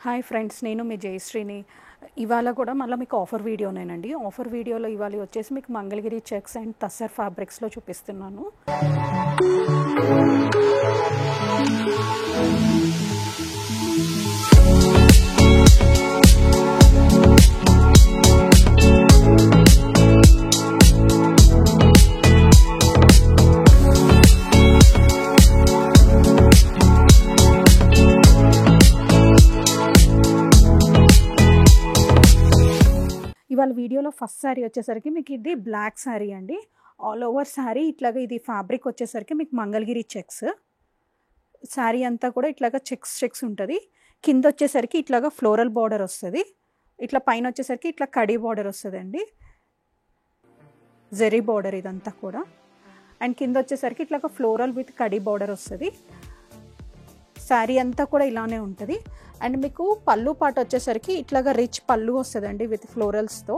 Hi friends, నేను మీ జయశ్రీని. ఇవాళ కూడా మళ్ళీ మీకు ఆఫర్ వీడియోనేనండి. ఆఫర్ వీడియోలో ఇవాళ వచ్చేసి మీకు మంగళగిరి చెక్స్ అండ్ తస్సర్ ఫ్యాబ్రిక్స్లో చూపిస్తున్నాను. ఇవాళ వీడియోలో ఫస్ట్ శారీ వచ్చేసరికి మీకు ఇది బ్లాక్ శారీ అండి. ఆల్ ఓవర్ శారీ ఇట్లాగా ఇది ఫ్యాబ్రిక్ వచ్చేసరికి మీకు మంగళగిరి చెక్స్. శారీ అంతా కూడా ఇట్లాగా చెక్స్ ఉంటుంది. కింద వచ్చేసరికి ఇట్లాగా ఫ్లోరల్ బార్డర్ వస్తుంది. ఇట్లా పైన వచ్చేసరికి ఇట్లా కడీ బార్డర్ వస్తుంది అండి, జెరీ బార్డర్ ఇదంతా కూడా. అండ్ కింద వచ్చేసరికి ఇట్లాగా ఫ్లోరల్ విత్ కడీ బార్డర్ వస్తుంది. శారీ అంతా కూడా ఇలానే ఉంటుంది. అండ్ మీకు పళ్ళు పాట వచ్చేసరికి ఇట్లాగా రిచ్ పళ్ళు వస్తుందండి విత్ ఫ్లోరల్స్తో.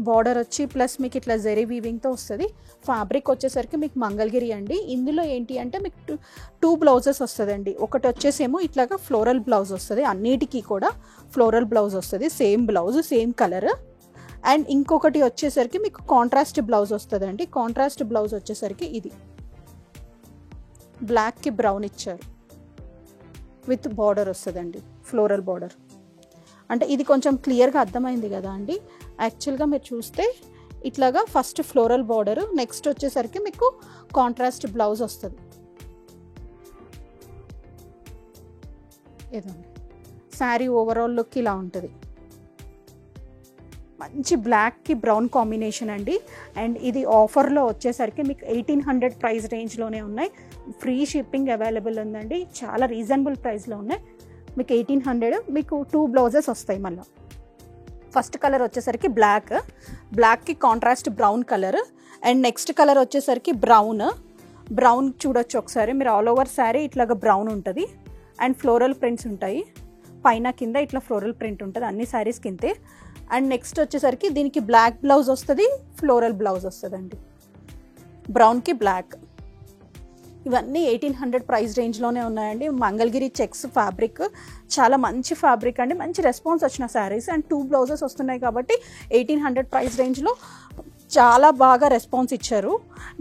బార్డర్ వచ్చి ప్లస్ మీకు ఇట్లా జెరీ వీవింగ్తో వస్తుంది. ఫ్యాబ్రిక్ వచ్చేసరికి మీకు మంగళగిరి అండి. ఇందులో ఏంటి అంటే మీకు టూ బ్లౌజెస్ వస్తుందండి. ఒకటి వచ్చేసేమో ఇట్లాగా ఫ్లోరల్ బ్లౌజ్ వస్తుంది, అన్నిటికీ కూడా ఫ్లోరల్ బ్లౌజ్ వస్తుంది, same blouse same colour. And ఇంకొకటి వచ్చేసరికి మీకు కాంట్రాస్ట్ బ్లౌజ్ వస్తుందండి. కాంట్రాస్ట్ బ్లౌజ్ వచ్చేసరికి ఇది బ్లాక్కి బ్రౌన్ ఇచ్చారు విత్ బార్డర్ వస్తుందండి, ఫ్లోరల్ బార్డర్. అంటే ఇది కొంచెం క్లియర్గా అర్థమైంది కదా అండి. యాక్చువల్గా మీరు చూస్తే ఇట్లాగా ఫస్ట్ ఫ్లోరల్ బార్డర్, నెక్స్ట్ వచ్చేసరికి మీకు కాంట్రాస్ట్ బ్లౌజ్ వస్తుంది. ఇదండి శారీ ఓవరాల్ లుక్ ఇలా ఉంటుంది. మంచి బ్లాక్కి బ్రౌన్ కాంబినేషన్ అండి. అండ్ ఇది ఆఫర్లో వచ్చేసరికి మీకు 1800 ప్రైస్ రేంజ్లోనే ఉన్నాయి. ఫ్రీ షిప్పింగ్ అవైలబుల్ ఉందండి. చాలా రీజనబుల్ ప్రైస్లో ఉన్నాయి. మీకు 1800, మీకు 2 బ్లౌజెస్ వస్తాయి. మళ్ళీ ఫస్ట్ కలర్ వచ్చేసరికి బ్లాక్కి contrast brown colour. And next colour వచ్చేసరికి బ్రౌన్ చూడొచ్చు ఒకసారి మీరు. ఆల్ ఓవర్ శారీ ఇట్లాగా బ్రౌన్ ఉంటుంది. అండ్ ఫ్లోరల్ ప్రింట్స్ ఉంటాయి పైన కింద, ఇట్లా ఫ్లోరల్ ప్రింట్ ఉంటుంది అన్ని శారీస్ కిందే. అండ్ నెక్స్ట్ వచ్చేసరికి దీనికి బ్లాక్ బ్లౌజ్ వస్తుంది, ఫ్లోరల్ బ్లౌజ్ వస్తుందండి, బ్రౌన్కి బ్లాక్. ఇవన్నీ 1800 ప్రైస్ రేంజ్లోనే ఉన్నాయండి. మంగళగిరి చెక్స్ ఫ్యాబ్రిక్ చాలా మంచి ఫ్యాబ్రిక్ అండి. మంచి రెస్పాన్స్ వచ్చిన శారీస్. అండ్ 2 బ్లౌజెస్ వస్తున్నాయి కాబట్టి 1800 ప్రైస్ రేంజ్లో చాలా బాగా రెస్పాన్స్ ఇచ్చారు.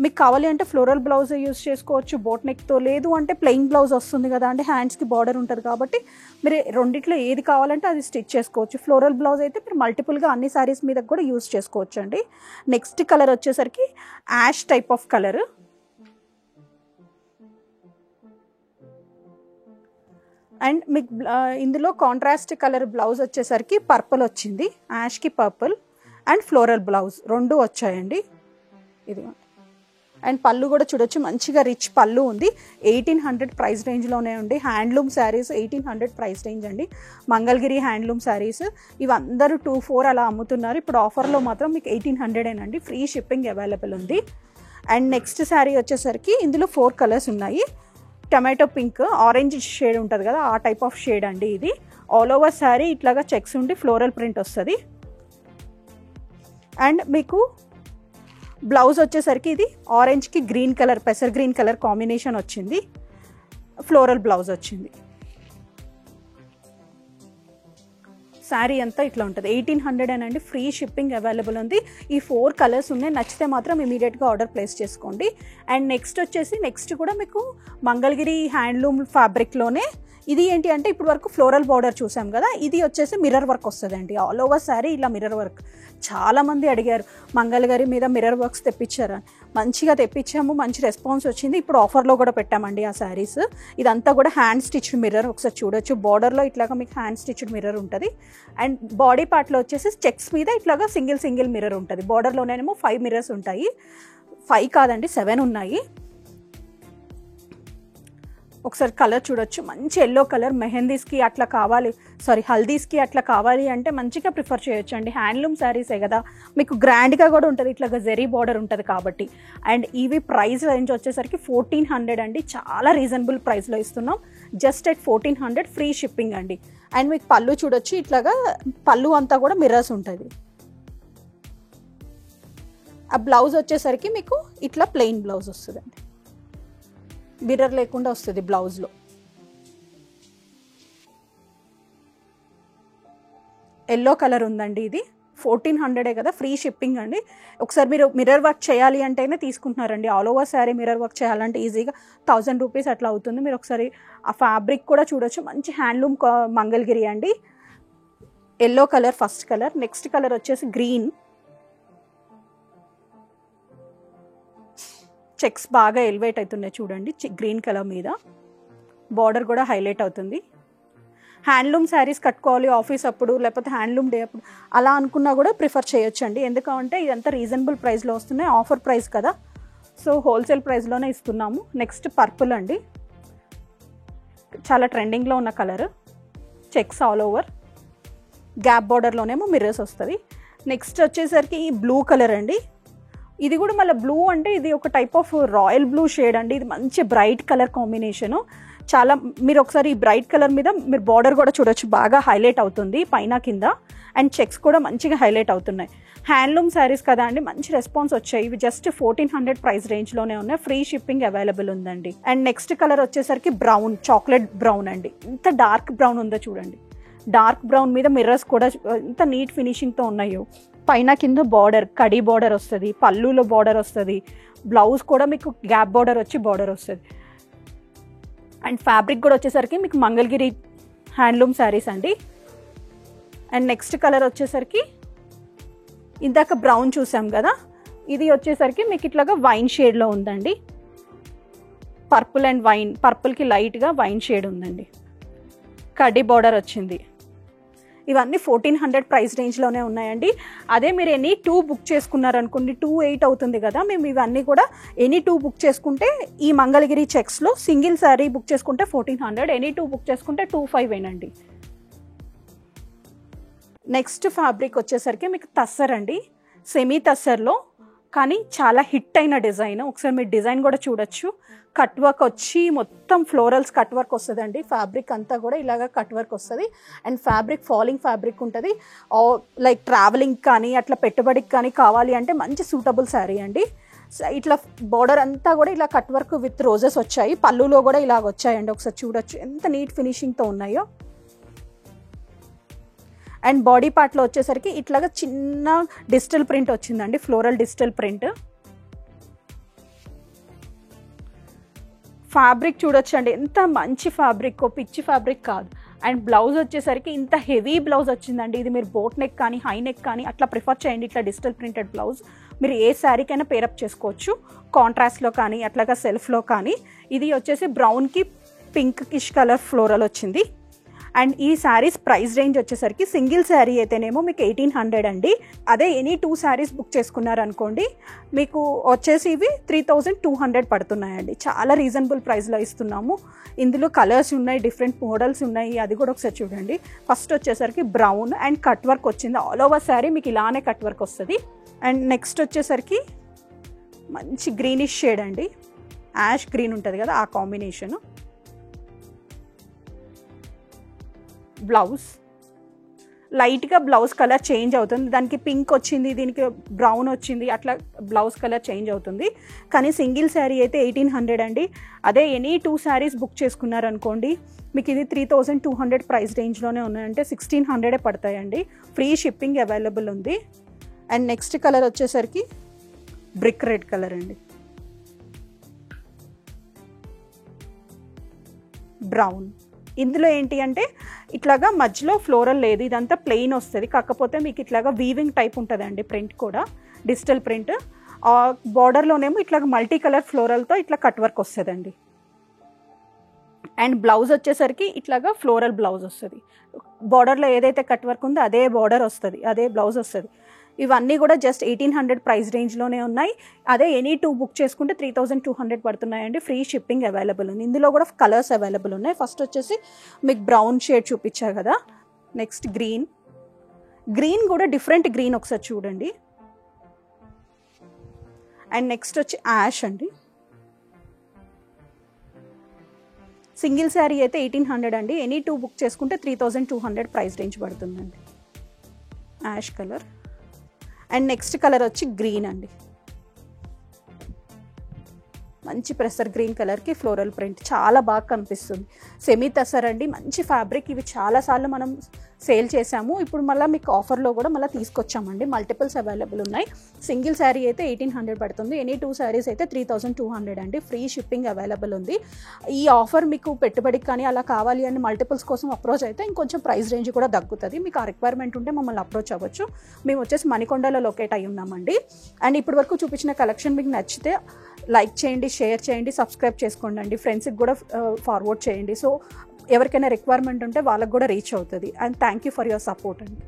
మీకు కావాలి అంటే ఫ్లోరల్ బ్లౌజ్ యూస్ చేసుకోవచ్చు బోట్ నెక్తో, లేదు అంటే ప్లెయిన్ బ్లౌజ్ వస్తుంది కదా అండి, హ్యాండ్స్కి బార్డర్ ఉంటుంది కాబట్టి మీరు రెండిట్లో ఏది కావాలంటే అది స్టిచ్ చేసుకోవచ్చు. ఫ్లోరల్ బ్లౌజ్ అయితే మీరు మల్టిపుల్గా అన్ని శారీస్ మీద కూడా యూస్ చేసుకోవచ్చు అండి. నెక్స్ట్ కలర్ వచ్చేసరికి ash type of colour. And మీకు ఇందులో కాంట్రాస్ట్ కలర్ బ్లౌజ్ వచ్చేసరికి పర్పుల్ వచ్చింది, యాష్కి పర్పుల్. అండ్ ఫ్లోరల్ బ్లౌజ్ 2 వచ్చాయండి. ఇది అండ్ పళ్ళు కూడా చూడొచ్చు, మంచిగా రిచ్ పళ్ళు ఉంది. 1800 ప్రైస్ రేంజ్లోనే ఉంది. హ్యాండ్లూమ్ శారీస్ 1800 ప్రైస్ రేంజ్ అండి. మంగళగిరి హ్యాండ్లూమ్ శారీస్ ఇవి అందరూ 2-4 అలా అమ్ముతున్నారు. ఇప్పుడు ఆఫర్లో మాత్రం మీకు 1800 ఫ్రీ షిప్పింగ్ అవైలబుల్ ఉంది. అండ్ నెక్స్ట్ శారీ వచ్చేసరికి ఇందులో 4 కలర్స్ ఉన్నాయి. టమాటో పింక్, ఆరెంజ్ షేడ్ ఉంటుంది కదా, ఆ టైప్ ఆఫ్ షేడ్ అండి ఇది. ఆల్ ఓవర్ శారీ ఇట్లాగా చెక్స్ ఉండి ఫ్లోరల్ ప్రింట్ వస్తుంది. అండ్ మీకు బ్లౌజ్ వచ్చేసరికి ఇది ఆరెంజ్కి గ్రీన్ కలర్, పెసర్ గ్రీన్ కలర్ కాంబినేషన్ వచ్చింది, ఫ్లోరల్ బ్లౌజ్ వచ్చింది. శారీ అంతా ఇట్లా ఉంటుంది. 1800 అండి. ఫ్రీ షిప్పింగ్ అవైలబుల్ ఉంది. ఈ 4 కలర్స్ ఉన్నాయి. నచ్చితే మాత్రం ఇమీడియట్గా ఆర్డర్ ప్లేస్ చేసుకోండి. అండ్ నెక్స్ట్ కూడా మీకు మంగళగిరి హ్యాండ్లూమ్ ఫ్యాబ్రిక్లోనే ఇది ఏంటి అంటే ఇప్పుడు వరకు ఫ్లోరల్ బార్డర్ చూసాం కదా, ఇది వచ్చేసి మిర్రర్ వర్క్ వస్తుందండి. ఆల్ ఓవర్ శారీ ఇలా మిర్రర్ వర్క్. చాలామంది అడిగారు మంగళగిరి మీద మిర్రర్ వర్క్స్ తెప్పించారా. మంచిగా తెప్పించాము, మంచి రెస్పాన్స్ వచ్చింది. ఇప్పుడు ఆఫర్లో కూడా పెట్టామండి ఆ శారీస్. ఇదంతా కూడా హ్యాండ్ స్టిచ్డ్ మిర్రర్, ఒకసారి చూడొచ్చు. బార్డర్లో ఇట్లాగా మీకు హ్యాండ్ స్టిచ్డ్ మిర్రర్ ఉంటుంది. అండ్ బాడీ పార్ట్లో వచ్చేసి చెక్స్ మీద ఇట్లాగా సింగిల్ మిర్రర్ ఉంటుంది. బార్డర్లోనేమో 5 మిర్రర్స్ ఉంటాయి. 5 కాదండి, 7 ఉన్నాయి. ఒకసారి కలర్ చూడొచ్చు, మంచి ఎల్లో కలర్. మెహందీస్కి అట్లా కావాలి, హల్దీస్కి అట్లా కావాలి అంటే మంచిగా ప్రిఫర్ చేయొచ్చు అండి. హ్యాండ్లూమ్ శారీసే కదా, మీకు గ్రాండ్గా కూడా ఉంటుంది, ఇట్లాగా జెరీ బార్డర్ ఉంటుంది కాబట్టి. అండ్ ఇవి ప్రైస్ రేంజ్ వచ్చేసరికి 1400 అండి. చాలా రీజనబుల్ ప్రైస్లో ఇస్తున్నాం, జస్ట్ ఎట్ 1400 ఫ్రీ షిప్పింగ్ అండి. అండ్ మీకు పళ్ళు చూడొచ్చు, ఇట్లాగా పళ్ళు అంతా కూడా మిర్రర్స్ ఉంటుంది. ఆ బ్లౌజ్ వచ్చేసరికి మీకు ఇట్లా ప్లెయిన్ బ్లౌజ్ వస్తుందండి, మిర్రర్ లేకుండా వస్తుంది బ్లౌజ్లో. ఎల్లో కలర్ ఉందండి. ఇది 1400 కదా, ఫ్రీ షిప్పింగ్ అండి. ఒకసారి మీరు మిర్రర్ వర్క్ చేయాలి అంటేనే తీసుకుంటున్నారండి. All over sari mirror work చేయాలంటే ఈజీగా 1000 రూపీస్ అట్లా అవుతుంది. మీరు ఒకసారి ఆ ఫ్యాబ్రిక్ కూడా చూడొచ్చు. మంచి హ్యాండ్లూమ్ మంగళగిరి అండి. Yellow colour first colour. Next colour వచ్చేసి గ్రీన్. చెక్స్ బాగా ఎలివేట్ అవుతున్నాయి చూడండి. గ్రీన్ కలర్ మీద బార్డర్ కూడా హైలైట్ అవుతుంది. హ్యాండ్లూమ్ శారీస్ కట్టుకోవాలి ఆఫీస్ అప్పుడు, లేకపోతే హ్యాండ్లూమ్ డే అప్పుడు అలా అనుకున్నా కూడా ప్రిఫర్ చేయొచ్చండి. ఎందుకంటే ఇదంతా రీజనబుల్ ప్రైస్లో వస్తున్నాయి, ఆఫర్ ప్రైస్ కదా, సో హోల్సేల్ ప్రైస్లోనే ఇస్తున్నాము. నెక్స్ట్ పర్పుల్ అండి, చాలా ట్రెండింగ్లో ఉన్న colour. Checks all over, gap బార్డర్లోనేమో మిర్రర్స్ వస్తుంది. నెక్స్ట్ వచ్చేసరికి ఈ బ్లూ కలర్ అండి. ఇది కూడా మళ్ళీ బ్లూ అంటే ఇది ఒక type of royal blue shade అండి. ఇది మంచి బ్రైట్ కలర్ కాంబినేషను. చాలా మీరు ఒకసారి ఈ బ్రైట్ కలర్ మీద మీరు బార్డర్ కూడా చూడొచ్చు, బాగా హైలైట్ అవుతుంది పైన కింద. అండ్ చెక్స్ కూడా మంచిగా హైలైట్ అవుతున్నాయి. హ్యాండ్లూమ్ శారీస్ కదా అండి, మంచి రెస్పాన్స్ వచ్చాయి. ఇవి జస్ట్ 1400 ప్రైస్ రేంజ్లోనే ఉన్నాయి. ఫ్రీ షిప్పింగ్ అవైలబుల్ ఉందండి. అండ్ నెక్స్ట్ కలర్ వచ్చేసరికి బ్రౌన్, చాక్లెట్ బ్రౌన్ అండి. ఎంత డార్క్ బ్రౌన్ ఉందో చూడండి. డార్క్ బ్రౌన్ మీద మిర్రర్స్ కూడా ఎంత నీట్ ఫినిషింగ్తో ఉన్నాయో. పైన కింద బార్డర్, కడీ బార్డర్ వస్తుంది, పళ్ళులో బార్డర్ వస్తుంది. బ్లౌజ్ కూడా మీకు గ్యాప్ బార్డర్ వచ్చి బార్డర్ వస్తుంది. అండ్ ఫ్యాబ్రిక్ కూడా వచ్చేసరికి మీకు మంగళగిరి హ్యాండ్లూమ్ శారీస్ అండి. అండ్ నెక్స్ట్ కలర్ వచ్చేసరికి ఇందాక బ్రౌన్ చూసాం కదా, ఇది వచ్చేసరికి మీకు ఇట్లాగా వైన్ షేడ్లో ఉందండి. పర్పుల్ అండ్ వైన్, పర్పుల్కి లైట్గా వైన్ షేడ్ ఉందండి. కడ్డీ బార్డర్ వచ్చింది. ఇవన్నీ 1400 ప్రైస్ రేంజ్లోనే ఉన్నాయండి. అదే మీరు ఎనీ 2 బుక్ చేసుకున్నారనుకోండి 2800 అవుతుంది కదా. మేము ఇవన్నీ కూడా ఎనీ 2 బుక్ చేసుకుంటే ఈ మంగళగిరి చెక్స్లో సింగిల్ శారీ బుక్ చేసుకుంటే 1400, ఎనీ 2 బుక్ చేసుకుంటే 2500. నెక్స్ట్ ఫ్యాబ్రిక్ వచ్చేసరికి మీకు తస్సర్ అండి. సెమీ తస్సర్లో కానీ చాలా హిట్ అయిన డిజైన్. ఒకసారి మీరు డిజైన్ కూడా చూడొచ్చు. కట్ వర్క్ వచ్చి మొత్తం ఫ్లోరల్స్ కట్ వర్క్ వస్తుందండి. ఫ్యాబ్రిక్ అంతా కూడా ఇలాగ కట్ వర్క్ వస్తుంది. అండ్ ఫ్యాబ్రిక్ ఫాలింగ్ ఫ్యాబ్రిక్ ఉంటుంది. లైక్ ట్రావెలింగ్ కానీ అట్లా పెట్టుబడికి కానీ కావాలి అంటే మంచి సూటబుల్ శారీ అండి. ఇట్లా బార్డర్ అంతా కూడా ఇలా కట్ వర్క్ విత్ రోజెస్ వచ్చాయి. పళ్ళులో కూడా ఇలాగ వచ్చాయండి. ఒకసారి చూడొచ్చు ఎంత నీట్ ఫినిషింగ్తో ఉన్నాయో. అండ్ బాడీ పార్ట్లో వచ్చేసరికి ఇట్లాగా చిన్న డిజిటల్ ప్రింట్ వచ్చిందండి, ఫ్లోరల్ డిజిటల్ ప్రింట్. ఫ్యాబ్రిక్ చూడొచ్చండి ఎంత మంచి ఫ్యాబ్రిక్, పిచ్చి ఫ్యాబ్రిక్ కాదు. అండ్ బ్లౌజ్ వచ్చేసరికి ఇంత హెవీ బ్లౌజ్ వచ్చిందండి. ఇది మీరు బోట్ నెక్ కానీ హై నెక్ కానీ అట్లా ప్రిఫర్ చేయండి. ఇట్లా డిజిటల్ ప్రింటెడ్ బ్లౌజ్ మీరు ఏ శారీకైనా పేరప్ చేసుకోవచ్చు, కాంట్రాస్ట్లో కానీ అట్లాగా సెల్ఫ్లో కానీ. ఇది వచ్చేసి బ్రౌన్కి పింక్ కిష్ కలర్ ఫ్లోరల్ వచ్చింది. అండ్ ఈ శారీస్ ప్రైస్ రేంజ్ వచ్చేసరికి సింగిల్ శారీ అయితేనేమో మీకు 1800 అండి. అదే ఎనీ 2 శారీస్ బుక్ చేసుకున్నారనుకోండి మీకు వచ్చేసి ఇవి 3200 పడుతున్నాయండి. చాలా రీజనబుల్ ప్రైస్లో ఇస్తున్నాము. ఇందులో కలర్స్ ఉన్నాయి, డిఫరెంట్ మోడల్స్ ఉన్నాయి. అది కూడా ఒకసారి చూడండి. ఫస్ట్ వచ్చేసరికి బ్రౌన్ అండ్ కట్ వర్క్ వచ్చింది. ఆల్ ఓవర్ శారీ మీకు ఇలానే కట్ వర్క్ వస్తుంది. అండ్ నెక్స్ట్ వచ్చేసరికి మంచి గ్రీనిష్ షేడ్ అండి, యాష్ గ్రీన్ ఉంటుంది కదా ఆ కాంబినేషను. బ్లౌజ్ లైట్గా బ్లౌజ్ కలర్ చేంజ్ అవుతుంది. దానికి పింక్ వచ్చింది, దీనికి బ్రౌన్ వచ్చింది, అట్లా బ్లౌజ్ కలర్ చేంజ్ అవుతుంది. కానీ సింగిల్ శారీ అయితే 1800 అండి. అదే ఎనీ 2 శారీస్ బుక్ చేసుకున్నారనుకోండి మీకు ఇది 3200 ప్రైస్ రేంజ్లోనే ఉన్నాయంటే 1600 పడతాయండి. ఫ్రీ షిప్పింగ్ అవైలబుల్ ఉంది. అండ్ నెక్స్ట్ కలర్ వచ్చేసరికి బ్రిక్ రెడ్ కలర్ అండి, బ్రౌన్. ఇందులో ఏంటి అంటే ఇట్లాగా మధ్యలో ఫ్లోరల్ లేదు, ఇదంతా ప్లెయిన్ వస్తుంది. కాకపోతే మీకు ఇట్లాగా వీవింగ్ టైప్ ఉంటుందండి ప్రింట్ కూడా, డిజిటల్ ప్రింట్. బార్డర్లోనేమో ఇట్లాగా మల్టీ కలర్ ఫ్లోరల్తో ఇట్లా కట్ వర్క్ వస్తుందండి. అండ్ బ్లౌజ్ వచ్చేసరికి ఇట్లాగా ఫ్లోరల్ బ్లౌజ్ వస్తుంది. బార్డర్లో ఏదైతే కట్ వర్క్ ఉందో అదే బార్డర్ వస్తుంది, అదే బ్లౌజ్ వస్తుంది. ఇవన్నీ కూడా జస్ట్ 1800 ప్రైస్ రేంజ్లోనే ఉన్నాయి. అదే ఎనీ 2 బుక్ చేసుకుంటే 3200 పడుతున్నాయండి. ఫ్రీ షిప్పింగ్ అవైలబుల్ ఉంది. ఇందులో కూడా కలర్స్ అవైలబుల్ ఉన్నాయి. ఫస్ట్ వచ్చేసి మీకు బ్రౌన్ షేడ్ చూపించా కదా, నెక్స్ట్ గ్రీన్. గ్రీన్ కూడా డిఫరెంట్ గ్రీన్, ఒకసారి చూడండి. అండ్ నెక్స్ట్ వచ్చి యాష్ అండి. సింగిల్ శారీ అయితే 1800 అండి. ఎనీ 2 బుక్ చేసుకుంటే 3200 ప్రైస్ రేంజ్ పడుతుందండి. Ash colour. And next colour వచ్చి గ్రీన్ అండి, మంచి ప్రెసర్ గ్రీన్ కలర్కి ఫ్లోరల్ ప్రింట్ చాలా బాగా కనిపిస్తుంది. సెమీ తసర్ అండి, మంచి ఫ్యాబ్రిక్. ఇవి చాలాసార్లు మనం సేల్ చేసాము. ఇప్పుడు మళ్ళీ మీకు ఆఫర్లో కూడా మళ్ళీ తీసుకొచ్చామండి. మల్టిపుల్స్ అవైలబుల్ ఉన్నాయి. సింగిల్ శారీ అయితే 1800 పడుతుంది. ఎనీ 2 శారీస్ అయితే 3200 అండి. ఫ్రీ షిప్పింగ్ అవైలబుల్ ఉంది. ఈ ఆఫర్ మీకు పెట్టుబడికి కానీ అలా కావాలి అని మల్టిపుల్స్ కోసం అప్రోచ్ అయితే ఇంకొంచెం ప్రైస్ రేంజ్ కూడా తగ్గుతుంది. మీకు ఆ రిక్వైర్మెంట్ ఉంటే మమ్మల్ని అప్రోచ్ అవ్వచ్చు. మేము వచ్చేసి మణికొండలో లొకేట్ అయి ఉన్నామండి. అండ్ ఇప్పటి వరకు చూపించిన కలెక్షన్ మీకు నచ్చితే లైక్ చేయండి, షేర్ చేయండి, సబ్స్క్రైబ్ చేసుకోండి అండి. ఫ్రెండ్స్కి కూడా ఫార్వర్డ్ చేయండి. సో ఎవరికైనా రిక్వైర్మెంట్ ఉంటే వాళ్ళకి కూడా రీచ్ అవుతుంది. And thank you for your support అండి.